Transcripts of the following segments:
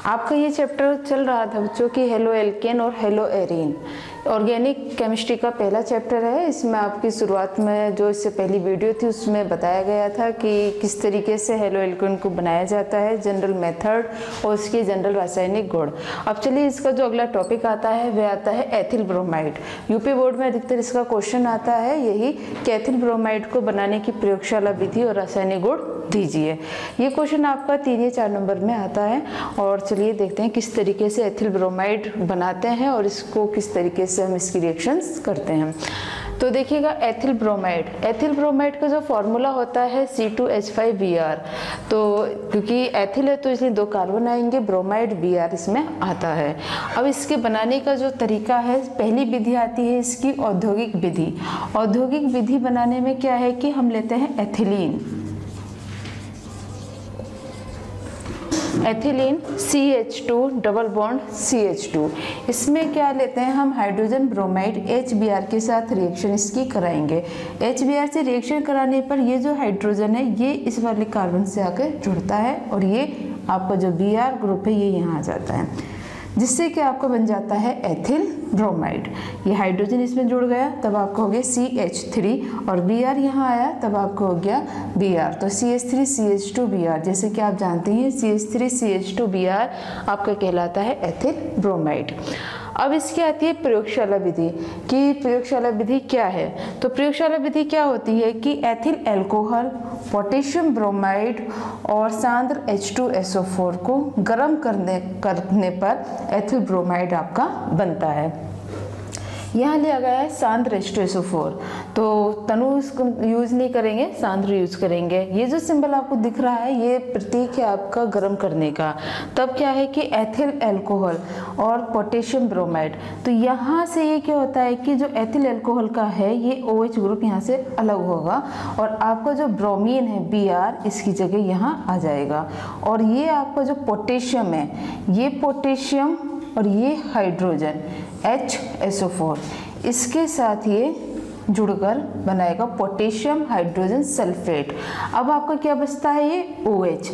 आपका ये चैप्टर चल रहा था बच्चों की हेलो एल्केन और हेलो एरीन। ऑर्गेनिक केमिस्ट्री का पहला चैप्टर है। इसमें आपकी शुरुआत में जो इससे पहली वीडियो थी उसमें बताया गया था कि किस तरीके से हेलो एल्केन को बनाया जाता है, जनरल मेथड और उसके जनरल रासायनिक गुण। अब चलिए इसका जो अगला टॉपिक आता है वह आता है एथिल ब्रोमाइड। यूपी बोर्ड में अधिकतर इसका क्वेश्चन आता है यही कि एथिल ब्रोमाइड को बनाने की प्रयोगशाला विधि और रासायनिक गुण दीजिए। ये क्वेश्चन आपका 3 या 4 नंबर में आता है। और चलिए देखते हैं किस तरीके से एथिल ब्रोमाइड बनाते हैं और इसको किस तरीके से हम इसकी रिएक्शंस करते हैं। तो देखिएगा एथिल ब्रोमाइड का जो फॉर्मूला होता है C2H5Br। तो क्योंकि एथिल है तो इसलिए 2 कार्बन आएंगे, ब्रोमाइड Br इसमें आता है। अब इसके बनाने का जो तरीका है, पहली विधि आती है इसकी औद्योगिक विधि। औद्योगिक विधि बनाने में क्या है कि हम लेते हैं ethylene CH2 double bond CH2। इसमें क्या लेते हैं हम हाइड्रोजन ब्रोमाइड HBr के साथ रिएक्शन इसकी कराएंगे। HBr से रिएक्शन कराने पर ये जो हाइड्रोजन है ये इस वाले कार्बन से आकर जुड़ता है और ये आपका जो Br ग्रुप है ये यहाँ आ जाता है, जिससे कि आपका बन जाता है एथिल ब्रोमाइड। ये हाइड्रोजन इसमें जुड़ गया तब आपका हो गया CH3 और Br यहाँ आया तब आपको हो गया Br। तो CH3CH2Br, जैसे कि आप जानते हैं CH3CH2Br आपका कहलाता है एथिल ब्रोमाइड। अब इसकी आती है प्रयोगशाला विधि कि प्रयोगशाला विधि क्या है। तो प्रयोगशाला विधि क्या होती है कि एथिल अल्कोहल, पोटेशियम ब्रोमाइड और सांद्र H2SO4 को गर्म करने पर एथिल ब्रोमाइड आपका बनता है। यहाँ लिया गया है सांद्र H2SO4, तो तनु इसको यूज नहीं करेंगे, सांद्र यूज करेंगे। ये जो सिंबल आपको दिख रहा है ये प्रतीक है आपका गर्म करने का। तब क्या है कि एथिल अल्कोहल और पोटेशियम ब्रोमाइड, तो यहाँ से ये क्या होता है कि जो एथिल अल्कोहल का है ये OH ग्रुप यहाँ से अलग होगा और आपका जो ब्रोमीन है Br इसकी जगह यहाँ आ जाएगा। और ये आपका जो पोटेशियम है, ये पोटेशियम और ये हाइड्रोजन HSO4 इसके साथ ये जुड़कर बनाएगा पोटेशियम हाइड्रोजन सल्फेट। अब आपका क्या बचता है ये OH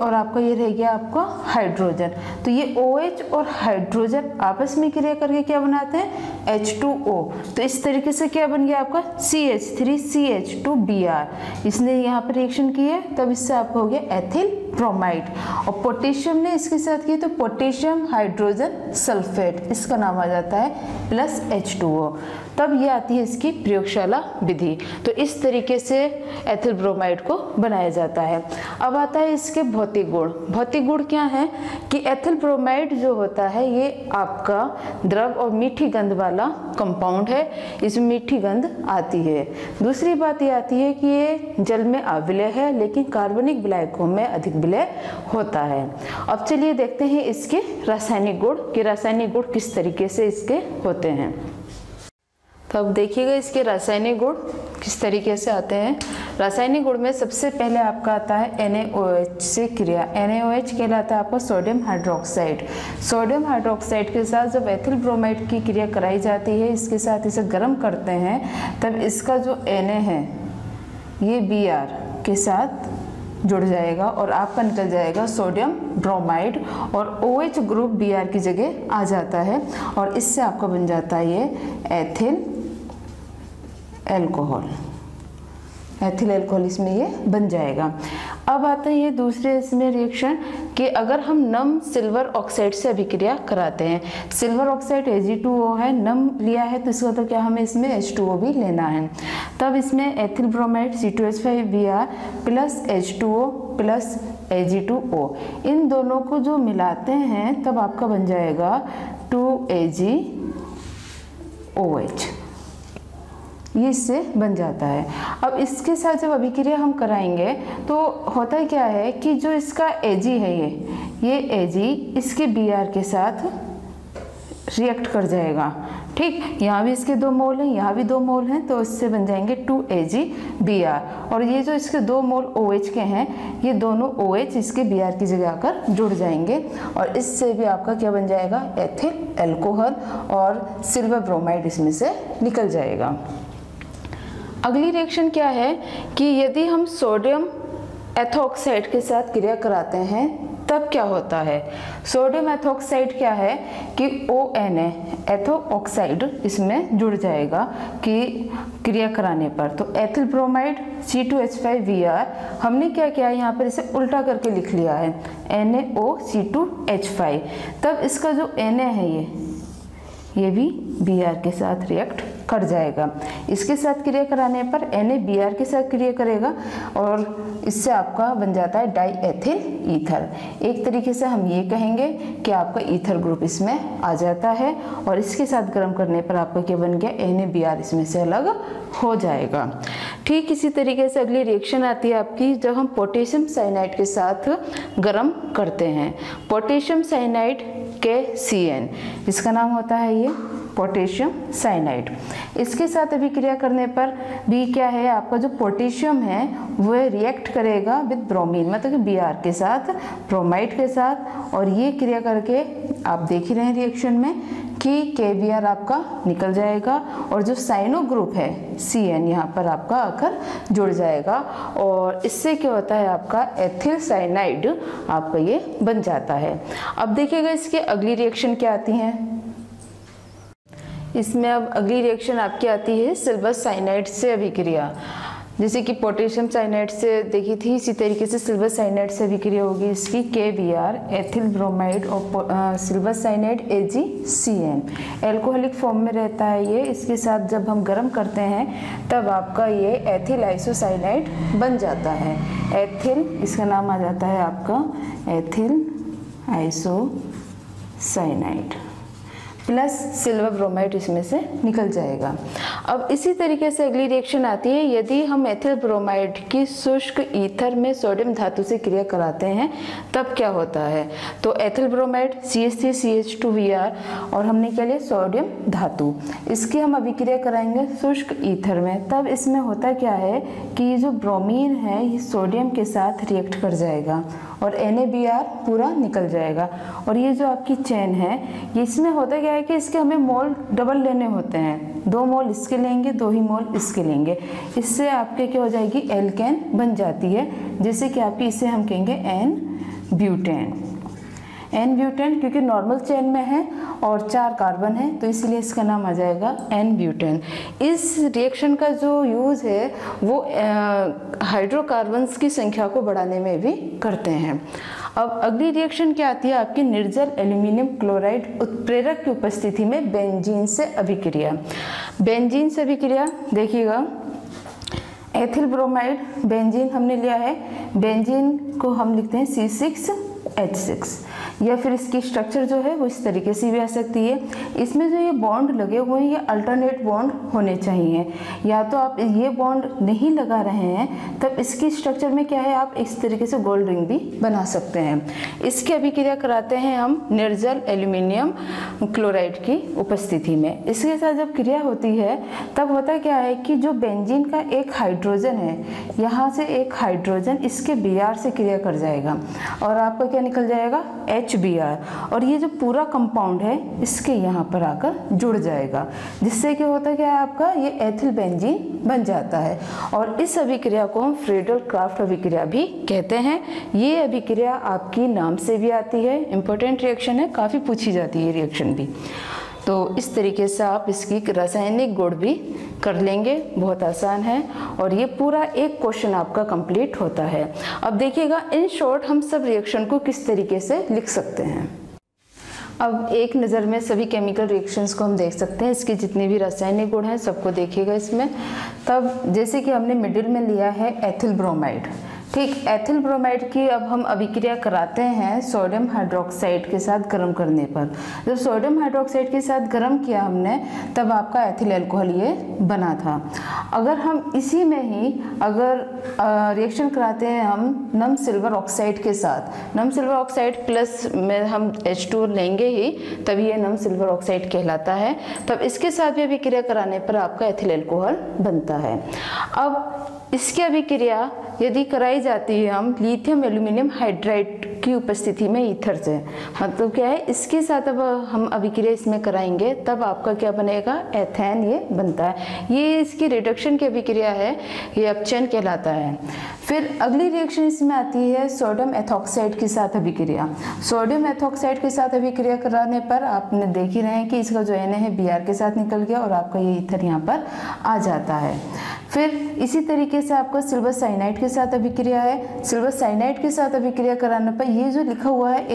और आपका ये रह गया आपका हाइड्रोजन। तो ये OH और हाइड्रोजन आपस में क्रिया करके क्या बनाते हैं H2O। तो इस तरीके से क्या बन गया आपका CH3CH2Br। इसने यहाँ पर रिएक्शन की है तब इससे आपका हो गया एथिल ब्रोमाइड। और पोटेशियम ने इसके साथ की तो पोटेशियम हाइड्रोजन सल्फेट, इसका नाम आ जाता है प्लस H2O। तब ये आती है इसकी प्रयोगशाला विधि। तो इस तरीके से एथिल ब्रोमाइड को बनाया जाता है। अब आता है इसके भौतिक गुण। भौतिक गुण क्या है कि एथिल ब्रोमाइड जो होता है ये आपका द्रव और मीठी गंध वाला कंपाउंड है, इसमें मीठी गंध आती है। दूसरी बात ये आती है कि ये जल में अविलय है लेकिन कार्बनिक विलायकों में अधिक विलय होता है। अब चलिए देखते हैं इसके रासायनिक गुण कि रासायनिक गुण किस तरीके से इसके होते हैं। तो अब देखिएगा इसके रासायनिक गुण किस तरीके से आते हैं। रासायनिक गुण में सबसे पहले आपका आता है NaOH से क्रिया। NaOH कहलाता है आपका सोडियम हाइड्रोक्साइड। सोडियम हाइड्रोक्साइड के साथ जब एथिल ब्रोमाइड की क्रिया कराई जाती है, इसके साथ इसे गर्म करते हैं, तब इसका जो Na है ये Br के साथ जुड़ जाएगा और आपका निकल जाएगा सोडियम ब्रोमाइड और OH ग्रुप Br की जगह आ जाता है और इससे आपका बन जाता है ये एथिल अल्कोहल। एथिल अल्कोहल इसमें ये बन जाएगा। अब आता है ये दूसरे इसमें रिएक्शन कि अगर हम नम सिल्वर ऑक्साइड से अभिक्रिया कराते हैं। सिल्वर ऑक्साइड Ag2O है, नम लिया है तो इसका मतलब क्या हमें इसमें H2O भी लेना है। तब इसमें ethyl bromide C2H5Br plus H2O plus Ag2O, इन दोनों को जो मिलाते हैं तब आपका बन जाएगा 2AgOH। ये इससे बन जाता है। अब इसके साथ जब अभिक्रिया हम कराएंगे तो होता क्या है कि जो इसका Ag है ये Ag इसके Br के साथ रिएक्ट कर जाएगा। ठीक, यहाँ भी इसके 2 मोल हैं, यहाँ भी 2 मोल हैं, तो इससे बन जाएंगे 2AgBr। और ये जो इसके 2 मोल OH के हैं ये दोनों OH इसके Br की जगह आकर जुड़ जाएंगे और इससे भी आपका क्या बन जाएगा एथिल अल्कोहल और सिल्वर ब्रोमाइड इसमें से निकल जाएगा। अगली रिएक्शन क्या है कि यदि हम सोडियम एथोक्साइड के साथ क्रिया कराते हैं तब क्या होता है, सोडियम एथोक्साइड क्या है कि ON एथो ऑक्साइड इसमें जुड़ जाएगा कि क्रिया कराने पर। तो एथिल ब्रोमाइड C2H5Br हमने क्या किया है यहाँ पर इसे उल्टा करके लिख लिया है NaOC2H5। तब इसका जो Na है ये भी Br के साथ रिएक्ट कर जाएगा। इसके साथ क्रिया कराने पर Na Br के साथ क्रिया करेगा और इससे आपका बन जाता है डाई एथिल ईथर। एक तरीके से हम ये कहेंगे कि आपका ईथर ग्रुप इसमें आ जाता है और इसके साथ गर्म करने पर आपका क्या बन गया, Na Br इसमें से अलग हो जाएगा। ठीक इसी तरीके से अगली रिएक्शन आती है आपकी जब हम पोटेशियम साइनाइड के साथ गर्म करते हैं। पोटेशियम साइनाइड KCN इसका नाम होता है ये पोटेशियम साइनाइड। इसके साथ अभिक्रिया करने पर भी क्या है, आपका जो पोटेशियम है वह रिएक्ट करेगा विद ब्रोमीन, मतलब कि Br के साथ, ब्रोमाइड के साथ, और ये क्रिया करके आप देख ही रहे हैं रिएक्शन में कि KBr आपका निकल जाएगा और जो साइनो ग्रुप है CN यहाँ पर आपका आकर जुड़ जाएगा और इससे क्या होता है, आपका एथिल साइनाइड आपका ये बन जाता है। अब देखिएगा इसकी अगली रिएक्शन क्या आती है। इसमें अब अगली रिएक्शन आपकी आती है सिल्वर साइनाइड से अभिक्रिया। जैसे कि पोटेशियम साइनाइड से देखी थी, इसी तरीके से सिल्वर साइनाइड से अभिक्रिया होगी इसकी KBr एथिल ब्रोमाइड और silver cyanide AgCN alcoholic form में रहता है ये। इसके साथ जब हम गर्म करते हैं तब आपका ये एथिल आइसोसाइनाइड बन जाता है। एथिल इसका नाम आ जाता है आपका ethyl isocyanide plus silver bromide इसमें से निकल जाएगा। अब इसी तरीके से अगली रिएक्शन आती है, यदि हम एथिल ब्रोमाइड की शुष्क ईथर में सोडियम धातु से क्रिया कराते हैं तब क्या होता है। तो एथिल ब्रोमाइड CH3CH2Br और हमने क्या लिया सोडियम धातु, इसकी हम अभिक्रिया कराएंगे शुष्क ईथर में। तब इसमें होता क्या है कि ये जो ब्रोमीन है ये सोडियम के साथ रिएक्ट कर जाएगा और NaBr पूरा निकल जाएगा। और ये जो आपकी चेन है ये इसमें होता क्या है कि इसके हमें मोल डबल लेने होते हैं, 2 मोल इसके लेंगे 2 ही मोल इसके लेंगे। इससे आपके क्या हो जाएगी, एल्केन बन जाती है, जैसे कि आपकी इसे हम कहेंगे N-ब्यूटेन क्योंकि नॉर्मल चेन में है और 4 कार्बन है तो इसलिए इसका नाम आ जाएगा N-ब्यूटेन। इस रिएक्शन का जो यूज़ है वो हाइड्रोकार्बन्स की संख्या को बढ़ाने में भी करते हैं। अब अगली रिएक्शन क्या आती है आपकी निर्जल एल्यूमिनियम क्लोराइड उत्प्रेरक की उपस्थिति में बेंजीन से अभिक्रिया। बेंजीन से अभिक्रिया देखिएगा, एथिल ब्रोमाइड बेंजीन हमने लिया है, बेंजीन को हम लिखते हैं C6H6 या फिर इसकी स्ट्रक्चर जो है वो इस तरीके से भी आ सकती है। इसमें जो ये बॉन्ड लगे हुए हैं ये अल्टरनेट बॉन्ड होने चाहिए, या तो आप ये बॉन्ड नहीं लगा रहे हैं तब इसकी स्ट्रक्चर में क्या है, आप इस तरीके से गोल्ड रिंग भी बना सकते हैं। इसकी अभिक्रिया कराते हैं हम निर्जल एल्यूमिनियम क्लोराइड की उपस्थिति में। इसके साथ जब क्रिया होती है तब होता क्या है कि जो बेंजीन का एक हाइड्रोजन है, यहाँ से एक हाइड्रोजन इसके Br से क्रिया कर जाएगा और आपका क्या निकल जाएगा, HBr, और ये जो पूरा कंपाउंड है इसके यहाँ पर आकर जुड़ जाएगा, जिससे क्या होता है क्या आपका ये एथिल बेंजीन बन जाता है। और इस अभिक्रिया को हम फ्रीडल क्राफ्ट अभिक्रिया भी कहते हैं। ये अभिक्रिया आपकी नाम से भी आती है, इंपॉर्टेंट रिएक्शन है, काफ़ी पूछी जाती है रिएक्शन भी। तो इस तरीके से आप इसकी रासायनिक गुण भी कर लेंगे, बहुत आसान है और ये पूरा एक क्वेश्चन आपका कंप्लीट होता है। अब देखिएगा इन शॉर्ट हम सब रिएक्शन को किस तरीके से लिख सकते हैं। अब एक नज़र में सभी केमिकल रिएक्शंस को हम देख सकते हैं, इसके जितने भी रासायनिक गुण हैं सबको देखिएगा इसमें। तब जैसे कि हमने मिडिल में लिया है एथिल ब्रोमाइड, ठीक, एथिल ब्रोमाइड की अब हम अभिक्रिया कराते हैं सोडियम हाइड्रोक्साइड के साथ गर्म करने पर। जब सोडियम हाइड्रोक्साइड के साथ गर्म किया हमने तब आपका एथिल अल्कोहल ये बना था। अगर हम इसी में ही अगर रिएक्शन कराते हैं हम नम सिल्वर ऑक्साइड के साथ, नम सिल्वर ऑक्साइड प्लस में हम H2 लेंगे ही तभी ये नम सिल्वर ऑक्साइड कहलाता है। तब इसके साथ भी अभिक्रिया कराने पर आपका एथिल अल्कोहल बनता है। अब इसकी अभिक्रिया यदि कराई जाती है हम लिथियम एल्यूमिनियम हाइड्राइड की उपस्थिति में ईथर से, मतलब क्या है, इसके साथ अब हम अभिक्रिया इसमें कराएंगे तब आपका क्या बनेगा, एथेन ये बनता है। ये इसकी रिडक्शन की अभिक्रिया है, ये अपचयन कहलाता है। फिर अगली रिएक्शन इसमें आती है सोडियम एथॉक्साइड के साथ अभिक्रिया। सोडियम एथॉक्साइड के साथ अभिक्रिया कराने पर आपने देख ही रहे हैं कि इसका जो Na है Br के साथ निकल गया और आपका ये ईथर यहाँ पर आ जाता है। फिर इसी तरीके से आपका सिल्वर साइनाइड के साथ अभिक्रिया है। सिल्वर साइनाइड के साथ अभिक्रिया कराने पर ये जो लिखा हुआ है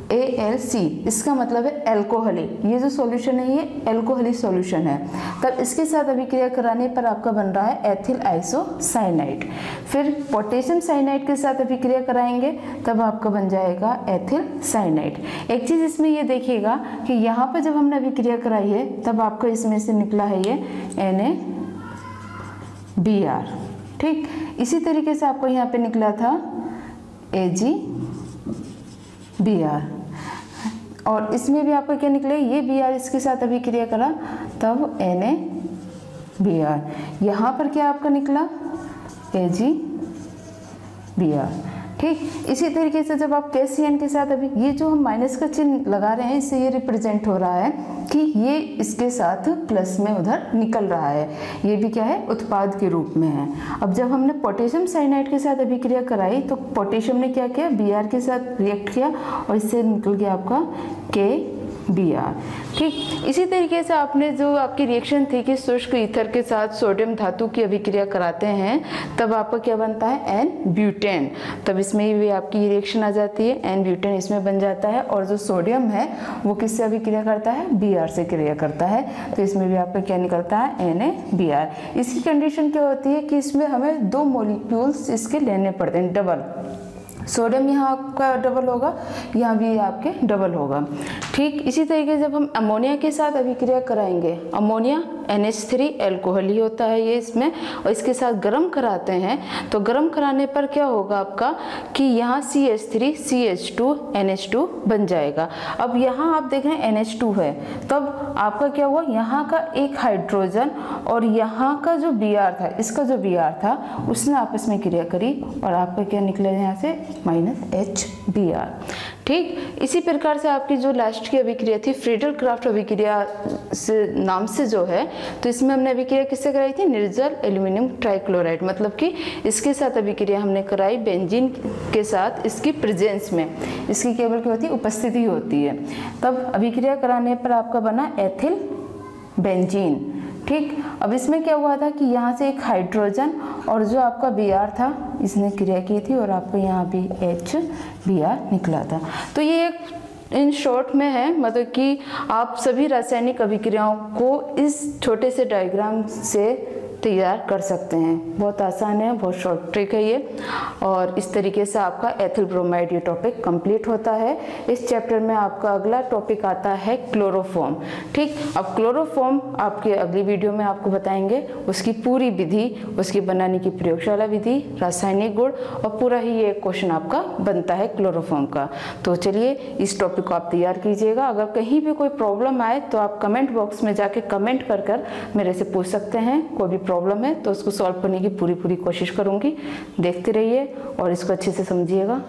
AlC, इसका मतलब है एल्कोहली। ये जो सॉल्यूशन है ये एल्कोहली सॉल्यूशन है। तब इसके साथ अभिक्रिया कराने पर आपका बन रहा है एथिल आइसोसाइनाइड। फिर पोटेशियम साइनाइड के साथ अभिक्रिया कराएंगे तब आपका बन जाएगा एथिल साइनाइड। एक चीज़ इसमें ये देखिएगा कि यहाँ पर जब हमने अभिक्रिया कराई है तब आपको इसमें से निकला है ये NaBr, ठीक। इसी तरीके से आपको यहाँ पे निकला था AgBr और इसमें भी आपका क्या निकले, ये Br इसके साथ अभिक्रिया करा तब NaBr। यहाँ पर क्या आपका निकला AgBr, ठीक। इसी तरीके से जब आप KCN के साथ अभी ये जो हम माइनस का चिन्ह लगा रहे हैं इससे ये रिप्रेजेंट हो रहा है कि ये इसके साथ प्लस में उधर निकल रहा है, ये भी क्या है, उत्पाद के रूप में है। अब जब हमने पोटेशियम साइनाइड के साथ अभिक्रिया कराई तो पोटेशियम ने क्या किया, Br के साथ रिएक्ट किया और इससे निकल गया आपका KBr, ठीक। इसी तरीके से आपने जो आपकी रिएक्शन थी कि शुष्क ईथर के साथ सोडियम धातु की अभिक्रिया कराते हैं तब आपका क्या बनता है N-ब्यूटेन। तब इसमें भी आपकी रिएक्शन आ जाती है, N-ब्यूटेन इसमें बन जाता है और जो सोडियम है वो किससे अभिक्रिया करता है, Br से क्रिया करता है। तो इसमें भी आपका क्या निकलता है NaBr। इसकी कंडीशन क्या होती है कि इसमें हमें 2 मॉलिक्यूल्स इसके लेने पड़ते हैं, डबल। सोडियम यहाँ आपका डबल होगा, यहाँ भी आपके डबल होगा, ठीक। इसी तरीके से जब हम अमोनिया के साथ अभिक्रिया कराएंगे, अमोनिया NH3 एल्कोहल ही होता है ये इसमें, और इसके साथ गर्म कराते हैं तो गर्म कराने पर क्या होगा आपका कि यहाँ CH3 CH2 NH2 बन जाएगा। अब यहाँ आप देख रहे हैं NH2 है, तब आपका क्या हुआ, यहाँ का एक हाइड्रोजन और यहाँ का जो Br था, इसका जो Br था उसने आपस में क्रिया करी और आपका क्या निकला यहाँ से -HBr, ठीक। इसी प्रकार से आपकी जो लास्ट की अभिक्रिया थी फ्रीडल क्राफ्ट अभिक्रिया से नाम से जो है, तो इसमें हमने अभिक्रिया किससे कराई थी, निर्जल एल्यूमिनियम ट्राइक्लोराइड, मतलब कि इसके साथ अभिक्रिया हमने कराई बेंजीन के साथ, इसकी प्रेजेंस में, इसकी केवल क्या होती है, उपस्थिति होती है। तब अभिक्रिया कराने पर आपका बना एथिल बेंजीन, ठीक। अब इसमें क्या हुआ था कि यहाँ से एक हाइड्रोजन और जो आपका Br था इसने क्रिया की थी और आपको यहाँ भी HBr निकला था। तो ये एक इन शॉर्ट में है, मतलब कि आप सभी रासायनिक अभिक्रियाओं को इस छोटे से डायग्राम से तैयार कर सकते हैं। बहुत आसान है, बहुत शॉर्ट ट्रिक है ये। और इस तरीके से आपका एथिल ब्रोमाइड ये टॉपिक कंप्लीट होता है। इस चैप्टर में आपका अगला टॉपिक आता है क्लोरोफॉर्म, ठीक। अब क्लोरोफॉर्म आपके अगली वीडियो में आपको बताएंगे, उसकी पूरी विधि, उसकी बनाने की प्रयोगशाला विधि, रासायनिक गुण और पूरा ही ये क्वेश्चन आपका बनता है क्लोरोफॉर्म का। तो चलिए इस टॉपिक को आप तैयार कीजिएगा। अगर कहीं भी कोई प्रॉब्लम आए तो आप कमेंट बॉक्स में जाके कमेंट कर मेरे से पूछ सकते हैं। कोई भी प्रॉब्लम है तो उसको सॉल्व करने की पूरी कोशिश करूंगी। देखते रहिए और इसको अच्छे से समझिएगा।